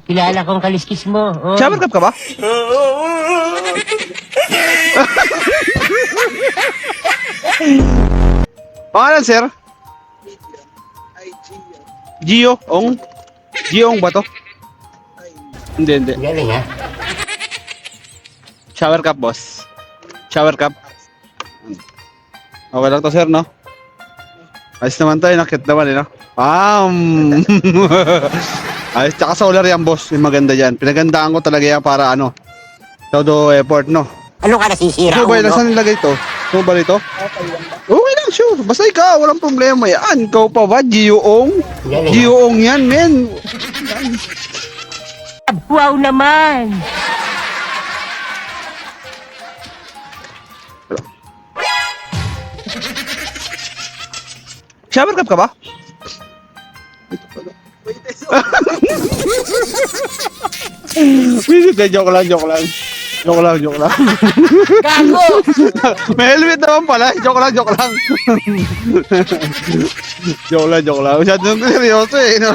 Kilala kong kaliskis mo. Oh. Shower cap ka ba? Pangalan, sir? Gio, Ong? Gio, Ong ba to? Hindi. Galing ha? Shower cap, boss. Shower cap. Okay lang to, sir, no? Ayos naman to, nakit naman, no? Ayos, tsaka solar yan, boss. Yung maganda dyan. Pinagandaan ko talaga yan para ano, todo effort, no? Ano ka nasisira, Ito ba, ulo? saan nilagay to? Ito ba rito? Okay lang, sure. Basta ikaw, walang problema yan. Ikaw pa ba, Gio-ong? Galing ha? Gio-ong yan, men. Wow naman! Shower cap ka ba? Wait, joke lang. Joke lang. Gago! May helmet naman pala. Joke lang. Joke lang. Masyadong seryoso eh. No?